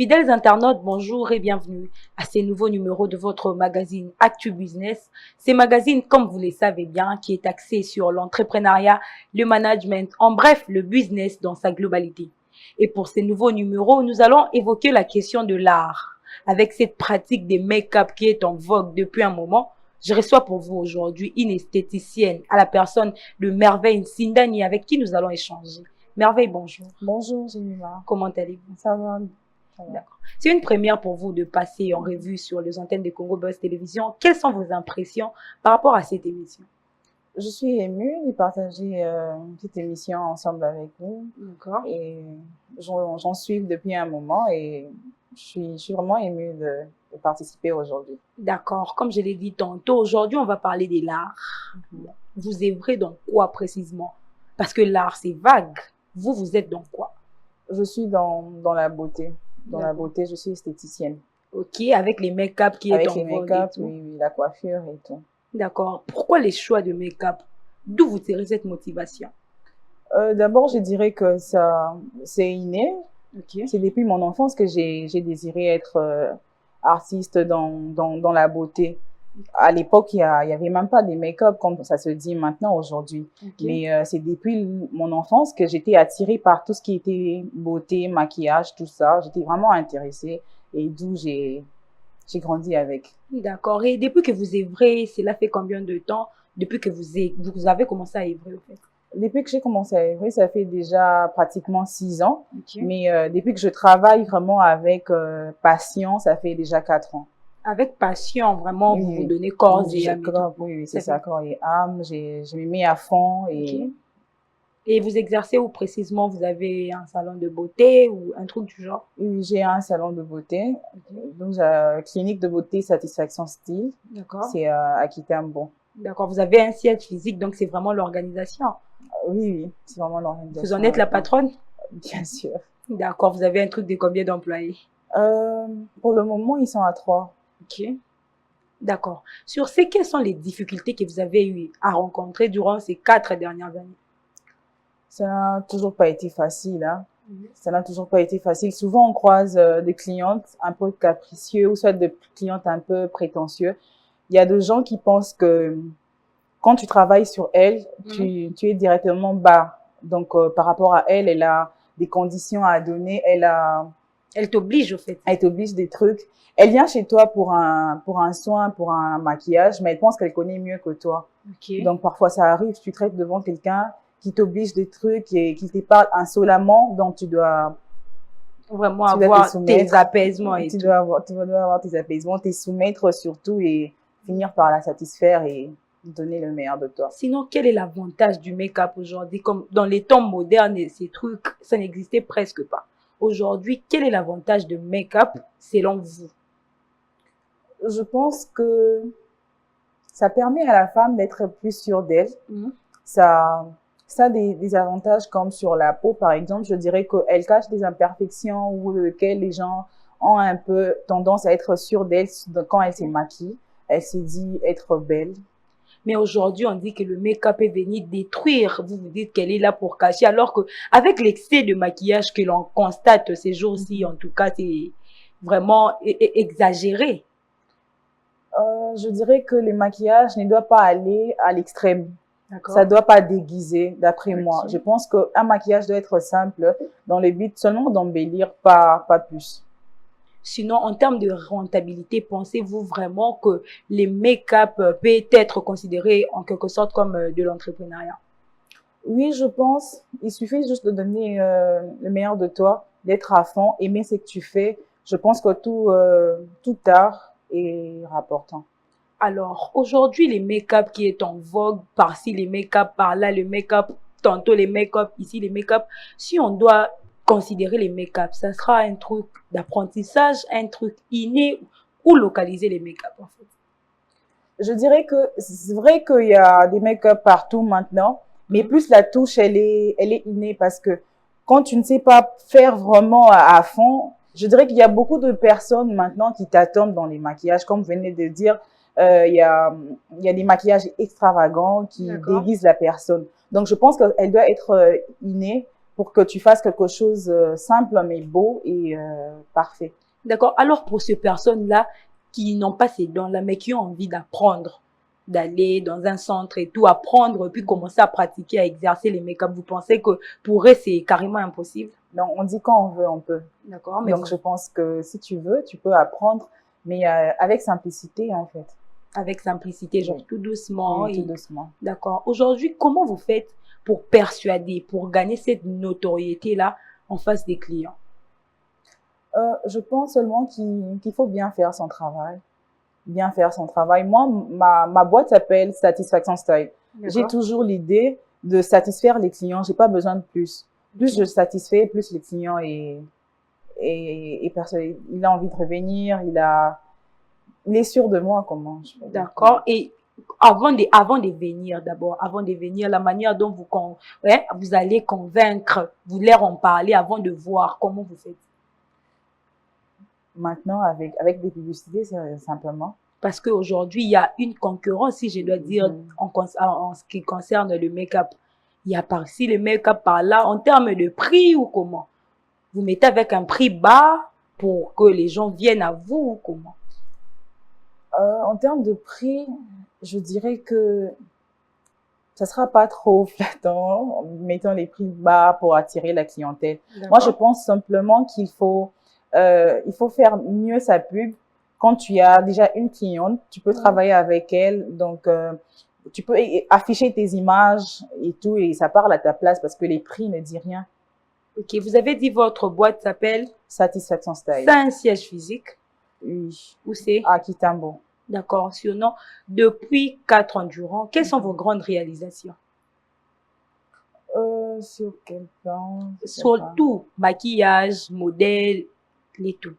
Fidèles internautes, bonjour et bienvenue à ces nouveaux numéros de votre magazine Actu Business. Ces magazines, comme vous le savez bien, qui est axé sur l'entrepreneuriat, le management, en bref, le business dans sa globalité. Et pour ces nouveaux numéros, nous allons évoquer la question de l'art. Avec cette pratique des make-up qui est en vogue depuis un moment, je reçois pour vous aujourd'hui une esthéticienne à la personne de Merveille Sindani avec qui nous allons échanger. Merveille, bonjour. Bonjour, Jemima. Comment allez-vous? Ça va? Ça va. D'accord. C'est une première pour vous de passer en revue sur les antennes de Congo Buzz Télévision. Quelles sont vos impressions par rapport à cette émission? Je suis émue de partager une petite émission ensemble avec vous. D'accord. Et j'en suis depuis un moment et je suis vraiment émue de participer aujourd'hui. D'accord. Comme je l'ai dit tantôt, aujourd'hui, on va parler de l'art. Vous œuvrez dans quoi précisément? Parce que l'art, c'est vague. Vous, vous êtes dans quoi? Je suis dans la beauté. Dans la D'accord. beauté, je suis esthéticienne. Ok, avec les make-up qui est Avec en les vogue make-up, et tout. oui, la coiffure et tout. D'accord. Pourquoi les choix de make-up? D'où vous tirez cette motivation? D'abord, je dirais que c'est inné. Ok. C'est depuis mon enfance que j'ai désiré être artiste dans la beauté. À l'époque, il y avait même pas des make-up comme ça se dit maintenant aujourd'hui. Ok. Mais c'est depuis mon enfance que j'étais attirée par tout ce qui était beauté, maquillage, tout ça. J'étais vraiment intéressée et d'où j'ai grandi avec. D'accord. Et depuis que vous œuvrez, cela fait combien de temps depuis que vous avez commencé à œuvrer, en fait? Depuis que j'ai commencé à œuvrer, ça fait déjà pratiquement 6 ans. Ok. Mais depuis que je travaille vraiment avec passion, ça fait déjà 4 ans. Avec passion, vraiment, vous vous Oui, donnez corps oui, et âme et tout. oui, c'est C'est ça, ça. corps et âme. Je me mets à fond et Ok. Et vous exercez où précisément? Vous avez un salon de beauté ou un truc du genre? oui, j'ai un salon de beauté. Ok. Donc, clinique de beauté Satisfaction Style. D'accord. C'est à Kitambo. D'accord. Vous avez un siège physique, donc c'est vraiment l'organisation. Oui, c'est vraiment Vous l'organisation. en êtes la patronne? Bien sûr. D'accord. Vous avez un truc de combien d'employés? Pour le moment, ils sont à 3. Ok. D'accord. Sur ces, quelles sont les difficultés que vous avez eu à rencontrer durant ces 4 dernières années? Ça n'a toujours pas été facile, hein. Ça n'a toujours pas été facile. Souvent, on croise des clientes un peu capricieux ou soit des clientes un peu prétentieux. Il y a des gens qui pensent que quand tu travailles sur elle, tu es directement bas. Donc, par rapport à elle, elle a des conditions à donner, Elle t'oblige, au fait. elle t'oblige des trucs. Elle vient chez toi pour un soin, pour un maquillage, mais elle pense qu'elle connaît mieux que toi. Ok. Donc, parfois, ça arrive, tu traites devant quelqu'un qui t'oblige des trucs et qui te parle insolemment, donc tu dois Vraiment te avoir tes soumettre. apaisements et Tu tout. dois avoir tes apaisements, te soumettre surtout et finir par la satisfaire et donner le meilleur de toi. Sinon, quel est l'avantage du make-up aujourd'hui? Comme dans les temps modernes, et ces trucs, ça n'existait presque pas. Aujourd'hui, quel est l'avantage de make-up selon vous? Je pense que ça permet à la femme d'être plus sûre d'elle. Ça a des avantages comme sur la peau, par exemple. Je dirais qu'elle cache des imperfections ou lesquelles les gens ont un peu tendance à être sûrs d'elle quand elle se maquille. Elle se dit être belle. Mais aujourd'hui, on dit que le make-up est venu détruire. Vous vous dites qu'elle est là pour cacher, alors que avec l'excès de maquillage que l'on constate ces jours-ci, en tout cas, c'est vraiment exagéré. Je dirais que le maquillage ne doit pas aller à l'extrême. D'accord. Ça doit pas déguiser, d'après moi. Ok. Je pense qu'un maquillage doit être simple dans le but seulement d'embellir, pas plus. Sinon, en termes de rentabilité, pensez-vous vraiment que les make-up peut être considéré en quelque sorte comme de l'entrepreneuriat? Oui, je pense. Il suffit juste de donner le meilleur de toi, d'être à fond, aimer ce que tu fais. Je pense que tout art est rapportant. Alors, aujourd'hui, les make-up qui est en vogue, par-ci les make-up, par-là les make-up, tantôt les make-up, ici les make-up, si on doit considérer les make-up, ça sera un truc d'apprentissage, un truc inné ou localiser les make-up en fait. Je dirais que c'est vrai qu'il y a des make-up partout maintenant, mais plus la touche, elle est innée parce que quand tu ne sais pas faire vraiment à fond, je dirais qu'il y a beaucoup de personnes maintenant qui t'attendent dans les maquillages. Comme vous venez de dire, il y a des maquillages extravagants qui D'accord. déguisent la personne. Donc, je pense qu'elle doit être innée pour que tu fasses quelque chose simple mais beau et parfait. D'accord. Alors, pour ces personnes-là qui n'ont pas ces dons-là, mais qui ont envie d'apprendre, d'aller dans un centre et tout, apprendre, puis commencer à pratiquer, à exercer les make-up, vous pensez que pour eux, c'est carrément impossible? Donc, on dit quand on veut, on peut. D'accord. Mais donc, je pense que si tu veux, tu peux apprendre, mais avec simplicité, en fait. avec simplicité, genre Oui. tout doucement. Oui, Et... tout doucement. D'accord. Aujourd'hui, comment vous faites pour persuader, pour gagner cette notoriété-là en face des clients? Je pense seulement qu'il faut bien faire son travail. Bien faire son travail. Moi, ma boîte s'appelle Satisfaction Style. J'ai toujours l'idée de satisfaire les clients. J'ai pas besoin de plus. Plus je satisfais, plus le client est persuadé. Il a envie de revenir. Il est sûr de moi, comment je peux dire. D'accord. Et avant de venir, d'abord, avant de venir, la manière dont vous allez convaincre, vous leur en parler avant de voir comment vous faites. Maintenant, avec des publicités, c'est simplement. Parce qu'aujourd'hui, il y a une concurrence, si je dois dire, en ce qui concerne le make-up. Il y a par-ci le make-up par-là, en termes de prix ou comment? Vous mettez avec un prix bas pour que les gens viennent à vous ou comment? En termes de prix, je dirais que ça sera pas trop flattant, mettons les prix bas pour attirer la clientèle. Moi, je pense simplement qu'il faut faire mieux sa pub. Quand tu as déjà une cliente, tu peux travailler avec elle, donc tu peux afficher tes images et tout, et ça parle à ta place parce que les prix ne disent rien. Ok, vous avez dit votre boîte s'appelle Satisfaction Style. C'est un siège physique? Oui. Où c'est? À Kitambo. D'accord, surnom. Depuis 4 ans durant, quelles sont vos grandes réalisations? Sur quel plan? Sur tout, maquillage, modèle, les tout.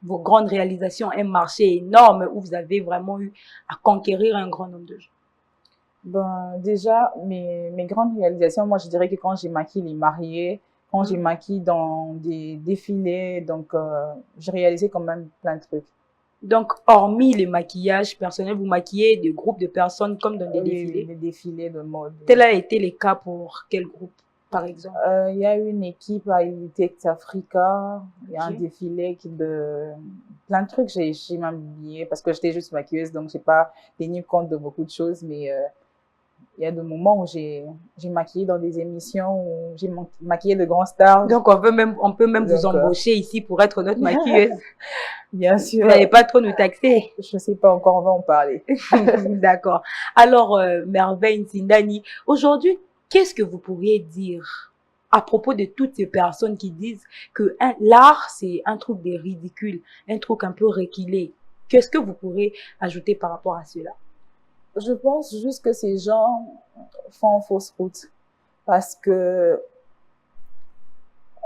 Vos grandes réalisations, un marché énorme où vous avez vraiment eu à conquérir un grand nombre de gens. Ben, déjà, mes grandes réalisations, moi, je dirais que quand j'ai maquillé les mariés, quand j'ai maquillé dans des défilés, donc j'ai réalisé quand même plein de trucs. Donc, hormis les maquillages personnels, vous maquillez des groupes de personnes comme dans des défilés? Des défilés de mode. Tel a été le cas pour quel groupe, par exemple? Il y a une équipe à Elitex Africa, il y a un défilé de plein de trucs, j'ai même oublié parce que j'étais juste maquilleuse, donc j'ai pas tenu compte de beaucoup de choses, mais il y a des moments où j'ai maquillé dans des émissions, où j'ai maquillé de grands stars. Donc, on peut même vous embaucher ici pour être notre maquilleuse. Bien sûr. Vous n'allez pas trop nous taxer. Je sais pas encore, on va en parler. D'accord. Alors, Merveille Ntindani, aujourd'hui, qu'est-ce que vous pourriez dire à propos de toutes ces personnes qui disent que l'art, c'est un truc de ridicule, un truc un peu reculé? Qu'est-ce que vous pourrez ajouter par rapport à cela? Je pense juste que ces gens font fausse route parce que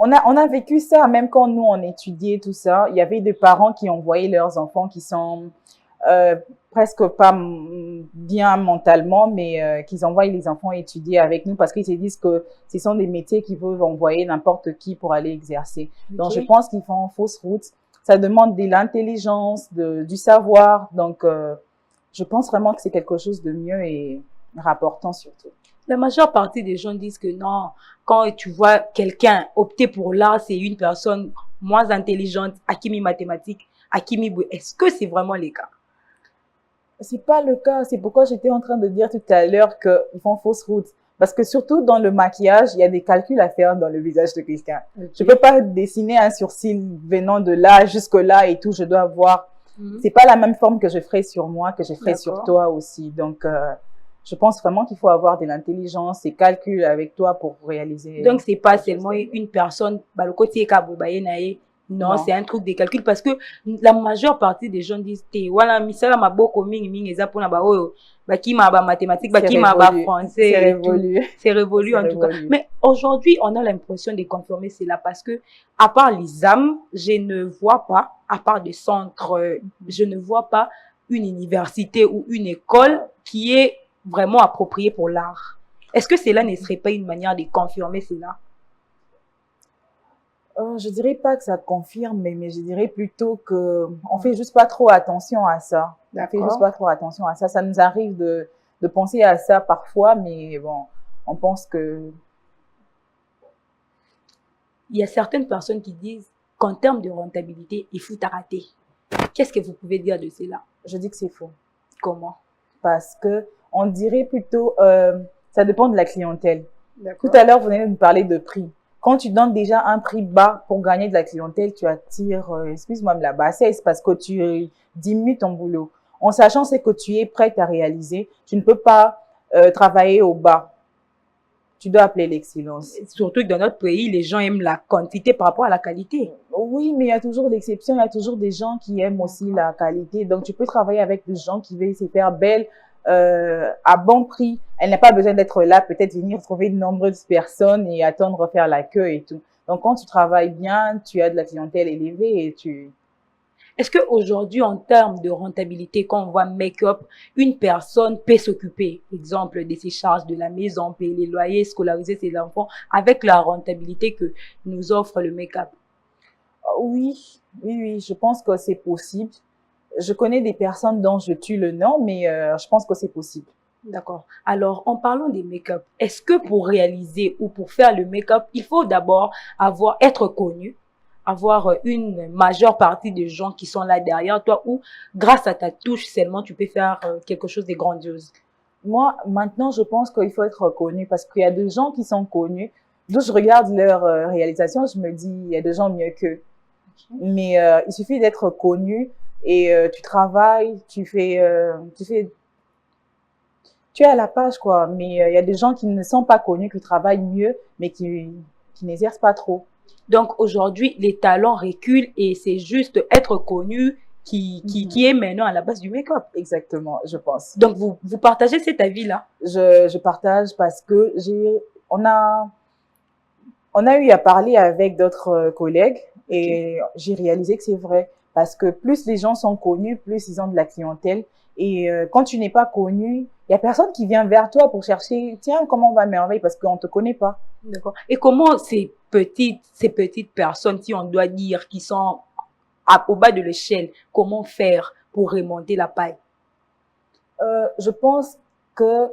on a vécu ça, même quand nous, on étudiait tout ça. Il y avait des parents qui envoyaient leurs enfants qui sont presque pas bien mentalement, mais qu'ils envoient les enfants étudier avec nous parce qu'ils se disent que ce sont des métiers qui peuvent envoyer n'importe qui pour aller exercer. Donc, je pense qu'ils font fausse route. Ça demande de l'intelligence, du savoir. Donc, je pense vraiment que c'est quelque chose de mieux et rapportant surtout. La majeure partie des gens disent que non, quand tu vois quelqu'un opter pour l'art, c'est une personne moins intelligente, Hakimi mathématiques, Hakimi boué. Est-ce que c'est vraiment le cas? C'est pas le cas. C'est pourquoi j'étais en train de dire tout à l'heure qu'ils font fausse route. Parce que surtout dans le maquillage, il y a des calculs à faire dans le visage de quelqu'un. Je peux pas dessiner un sourcil venant de là jusque là et tout. Je dois avoir. C'est pas la même forme que je ferai sur moi que je ferai sur toi aussi. Donc, je pense vraiment qu'il faut avoir de l'intelligence et calcul avec toi pour réaliser. Donc, c'est pas seulement une personne, le côté non, c'est un truc de calcul parce que la majeure partie des gens disent, voilà, misala maboko mingi eza pona ba oyo, qui m'a mathématiques, qui m'a français. C'est révolu. C'est révolu en tout cas. Mais aujourd'hui, on a l'impression de confirmer cela parce que, à part les âmes, je ne vois pas, à part des centres, je ne vois pas une université ou une école qui est vraiment appropriée pour l'art. Est-ce que cela ne serait pas une manière de confirmer cela? Je dirais pas que ça confirme, mais je dirais plutôt que on fait juste pas trop attention à ça. On fait juste pas trop attention à ça. Ça nous arrive de penser à ça parfois, mais bon, on pense que il y a certaines personnes qui disent qu'en termes de rentabilité, il faut arrêter. Qu'est-ce que vous pouvez dire de cela? Je dis que c'est faux. Comment? Parce que on dirait plutôt, ça dépend de la clientèle. Tout D'accord. à l'heure, vous venez de me parler de prix. Quand tu donnes déjà un prix bas pour gagner de la clientèle, tu attires, excuse-moi, de la bassesse parce que tu diminues ton boulot. En sachant ce que tu es prête à réaliser, tu ne peux pas travailler au bas. Tu dois appeler l'excellence. Surtout que dans notre pays, les gens aiment la quantité par rapport à la qualité. Oui, mais il y a toujours l'exception. Il y a toujours des gens qui aiment aussi la qualité. Donc, tu peux travailler avec des gens qui veulent se faire belle à bon prix. Elle n'a pas besoin d'être là, peut-être venir trouver de nombreuses personnes et attendre faire la queue et tout. Donc, quand tu travailles bien, tu as de la clientèle élevée et tu... Est-ce qu'aujourd'hui, en termes de rentabilité, quand on voit make-up, une personne peut s'occuper, exemple, de ses charges de la maison, payer les loyers, scolariser ses enfants, avec la rentabilité que nous offre le make-up? Oui, oui, je pense que c'est possible. Je connais des personnes dont je tue le nom, mais je pense que c'est possible. D'accord. Alors, en parlant des make-up, est-ce que pour réaliser ou pour faire le make-up, il faut d'abord être connu, avoir une majeure partie des gens qui sont là derrière toi ou grâce à ta touche seulement, tu peux faire quelque chose de grandiose? Moi, maintenant, je pense qu'il faut être connu parce qu'il y a des gens qui sont connus. D'où je regarde leur réalisation, je me dis, il y a des gens mieux qu'eux. Mais il suffit d'être connu et tu travailles, tu es à la page, quoi. Mais il y a des gens qui ne sont pas connus, qui travaillent mieux, mais qui n'exercent pas trop. Donc aujourd'hui, les talents reculent et c'est juste être connu qui est maintenant à la base du make-up. Exactement, je pense. Donc vous partagez cet avis-là? Je partage parce que on a eu à parler avec d'autres collègues et j'ai réalisé que c'est vrai. Parce que plus les gens sont connus, plus ils ont de la clientèle. Et quand tu n'es pas connu, il y a personne qui vient vers toi pour chercher, tiens, comment on va merveille parce qu'on te connaît pas. D'accord. Et comment ces petites personnes, si on doit dire, qui sont au bas de l'échelle, comment faire pour remonter la paille? Je pense que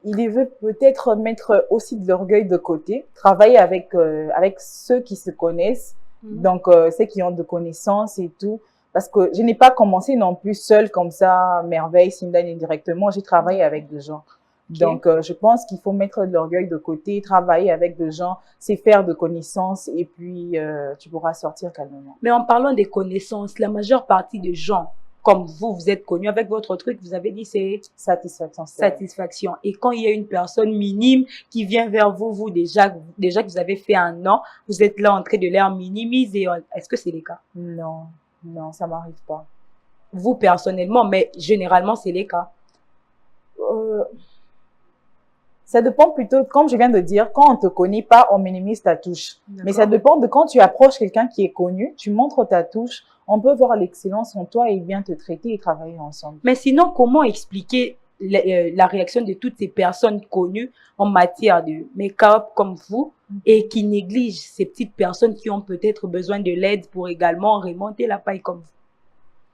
il veut peut-être mettre aussi de l'orgueil de côté, travailler avec ceux qui se connaissent, donc ceux qui ont de connaissances et tout. Parce que je n'ai pas commencé non plus seule comme ça, merveille, Sindane directement. J'ai travaillé avec des gens. Okay. Donc, je pense qu'il faut mettre de l'orgueil de côté, travailler avec des gens, c'est faire de connaissances et puis tu pourras sortir calmement. Mais en parlant des connaissances, la majeure partie des gens, comme vous êtes connu avec votre truc, vous avez dit c'est satisfaction. Satisfaction. Et quand il y a une personne minime qui vient vers vous, déjà que vous avez fait un an, vous êtes là en train de leur minimiser. Est-ce que c'est le cas? Non, non, ça m'arrive pas. Vous personnellement, mais généralement c'est le cas. Ça dépend plutôt, comme je viens de dire, quand on te connaît pas, on minimise ta touche. Mais ça dépend de quand tu approches quelqu'un qui est connu, tu montres ta touche, on peut voir l'excellence en toi et bien te traiter et travailler ensemble. Mais sinon, comment expliquer la réaction de toutes ces personnes connues en matière de make-up comme vous et qui négligent ces petites personnes qui ont peut-être besoin de l'aide pour également remonter la paille comme vous?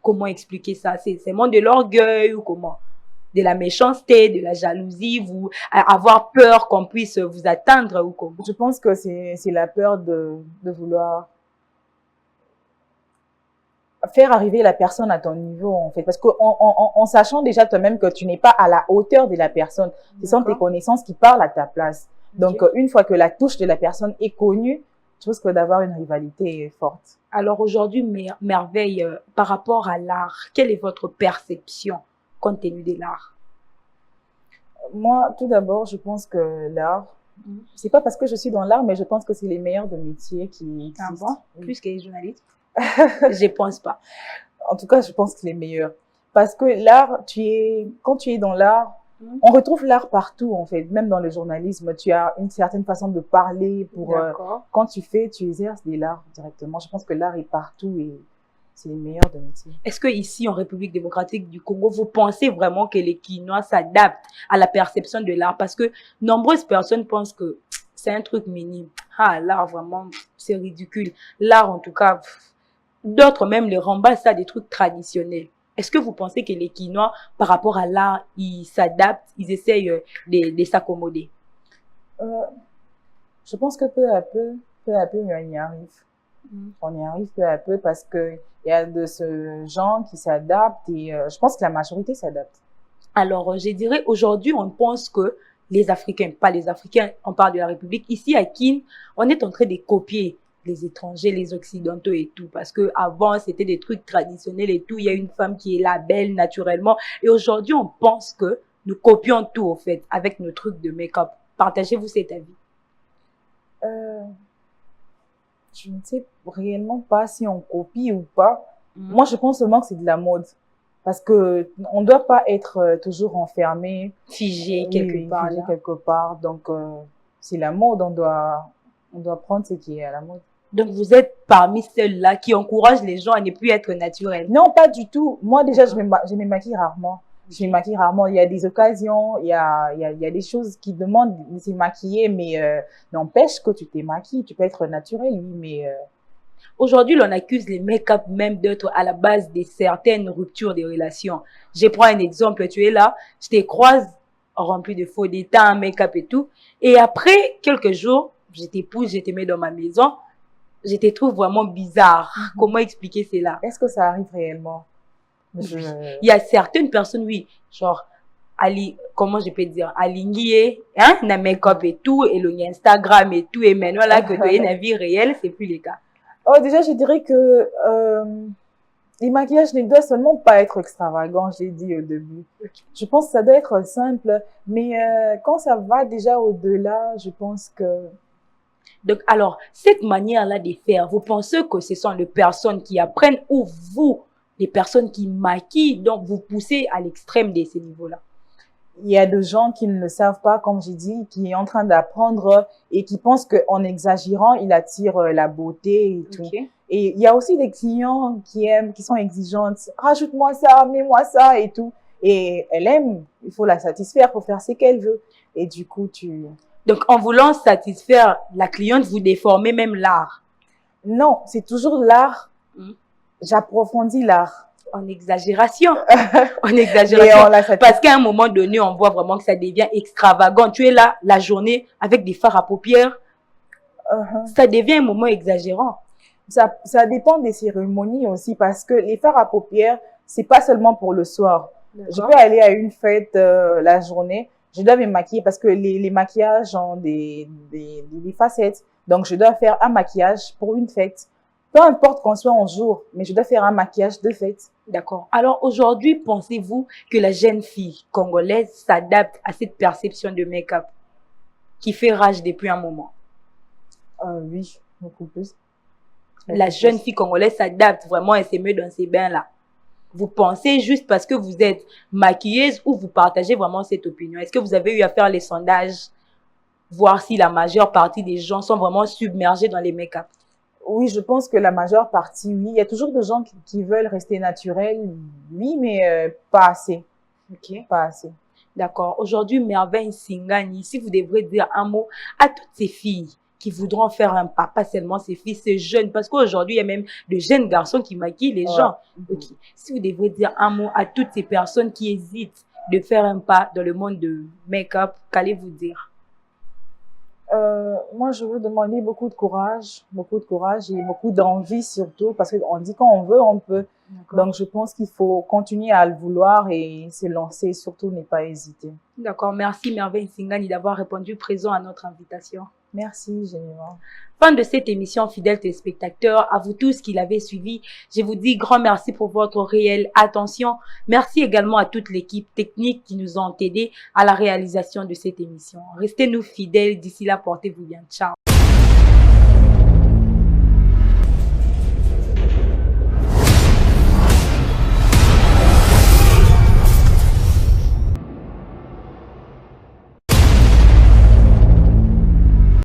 Comment expliquer ça? C'est seulement de l'orgueil ou comment? De la méchanceté, de la jalousie, vous avoir peur qu'on puisse vous atteindre ou comment? Je pense que c'est la peur de vouloir faire arriver la personne à ton niveau, en fait. Parce qu'en sachant déjà toi-même que tu n'es pas à la hauteur de la personne, ce sont tes connaissances qui parlent à ta place. Donc, une fois que la touche de la personne est connue, je pense que d'avoir une rivalité forte. Alors aujourd'hui, Merveille, par rapport à l'art, quelle est votre perception compte tenu de l'art? Moi, tout d'abord, je pense que l'art, c'est pas parce que je suis dans l'art, mais je pense que c'est les meilleurs de métiers qui existent. Ah bon? Plus que les journalistes? Je pense pas. En tout cas, je pense que c'est les meilleurs. Parce que l'art, quand tu es dans l'art, on retrouve l'art partout, en fait. Même dans le journalisme, tu as une certaine façon de parler pour, quand tu exerces de l'art directement. Je pense que l'art est partout et c'est les meilleurs de métiers. Est-ce que ici, en République démocratique du Congo, vous pensez vraiment que les Kinois s'adaptent à la perception de l'art? Parce que nombreuses personnes pensent que c'est un truc minime. Ah, l'art, vraiment, c'est ridicule. L'art, en tout cas, d'autres même les rembassent à des trucs traditionnels. Est-ce que vous pensez que les Kinois, par rapport à l'art, ils s'adaptent, ils essayent de s'accommoder? Je pense que peu à peu, peu à peu, mais on y arrive. On y arrive peu à peu parce que il y a de ce gens qui s'adaptent et je pense que la majorité s'adapte. Alors, je dirais, aujourd'hui, on pense que les Africains, pas les Africains, on parle de la République. Ici, à Kin, on est en train de copier les étrangers, les occidentaux et tout. Parce que avant, c'était des trucs traditionnels et tout. Il y a une femme qui est là, belle, naturellement. Et aujourd'hui, on pense que nous copions tout, au fait, avec nos trucs de make-up. Partagez-vous cet avis? Je ne sais réellement pas si on copie ou pas. Moi, je pense seulement que c'est de la mode. Parce que on ne doit pas être toujours enfermé. Figé quelque part. Figé quelque part. Donc, c'est la mode. On doit prendre ce qui est à la mode. Donc, vous êtes parmi ceux-là qui encouragent les gens à ne plus être naturels? Non, pas du tout. Moi, déjà, je me maquille rarement. Je me maquille rarement. Il y a des occasions, il y a des choses qui demandent de se maquiller, mais n'empêche que tu t'es maquillé. Tu peux être naturel, oui, mais... Aujourd'hui, l'on accuse les make-up même d'être à la base de certaines ruptures des relations. Je prends un exemple. Tu es là, je te croise rempli de faux d'état, make-up et tout. Et après quelques jours, je t'épouse, je te mets dans ma maison. Je te trouve vraiment bizarre. Comment expliquer cela? Est-ce que ça arrive réellement? Il y a certaines personnes, oui, genre, comment je peux dire, alignées, hein, na make-up et tout, et le Instagram et tout, et maintenant là, que tu es une vie réelle, c'est plus le cas. Oh, déjà, je dirais que les maquillages ne doivent seulement pas être extravagants, je l'ai dit au début. Okay. Je pense que ça doit être simple, mais quand ça va déjà au-delà, je pense que... Donc, alors, cette manière-là de faire, vous pensez que ce sont les personnes qui apprennent ou vous, les personnes qui maquillent, donc vous poussez à l'extrême de ces niveaux-là? Il y a des gens qui ne le savent pas, comme j'ai dit, qui est en train d'apprendre et qui pensent qu'en exagérant, il attire la beauté et tout. Okay. Et il y a aussi des clients qui sont exigeantes. Rajoute-moi ça, mets-moi ça et tout. Et elle aime, il faut la satisfaire pour faire ce qu'elle veut. Et du coup, Donc, en voulant satisfaire la cliente, vous déformez même l'art? Non, c'est toujours l'art. J'approfondis l'art. En exagération. En exagération. Parce qu'à un moment donné, on voit vraiment que ça devient extravagant. Tu es là, la journée, avec des fards à paupières. Ça devient un moment exagérant. Ça dépend des cérémonies aussi, parce que les fards à paupières, c'est pas seulement pour le soir. Je peux aller à une fête la journée, je dois me maquiller parce que les maquillages ont des facettes. Donc, je dois faire un maquillage pour une fête. Peu importe qu'on soit en jour, mais je dois faire un maquillage de fête. D'accord. Alors, aujourd'hui, pensez-vous que la jeune fille congolaise s'adapte à cette perception de make-up qui fait rage depuis un moment? Oui, beaucoup plus. La jeune fille congolaise s'adapte vraiment et se met dans ces bains-là. Vous pensez juste parce que vous êtes maquilleuse ou vous partagez vraiment cette opinion? Est-ce que vous avez eu à faire les sondages, voir si la majeure partie des gens sont vraiment submergés dans les make-up? Oui, je pense que la majeure partie, oui. Il y a toujours des gens qui veulent rester naturels, oui, mais pas assez. Ok. Pas assez. D'accord. Aujourd'hui, Merveille Singani, si vous devrez dire un mot à toutes ces filles qui voudront faire un pas, pas seulement ces filles, ces jeunes, parce qu'aujourd'hui, il y a même de jeunes garçons qui maquillent les gens. Okay. Si vous devrez dire un mot à toutes ces personnes qui hésitent de faire un pas dans le monde de make-up, qu'allez-vous dire? Moi, je veux demander beaucoup de courage et beaucoup d'envie surtout, parce qu'on dit quand on veut, on peut. Donc, je pense qu'il faut continuer à le vouloir et se lancer, surtout ne pas hésiter. D'accord. Merci Merveille Singani d'avoir répondu présent à notre invitation. Merci, Général. Fin de cette émission, fidèles téléspectateurs, à vous tous qui l'avez suivi, je vous dis grand merci pour votre réelle attention. Merci également à toute l'équipe technique qui nous ont aidés à la réalisation de cette émission. Restez-nous fidèles, d'ici là, portez-vous bien. Ciao.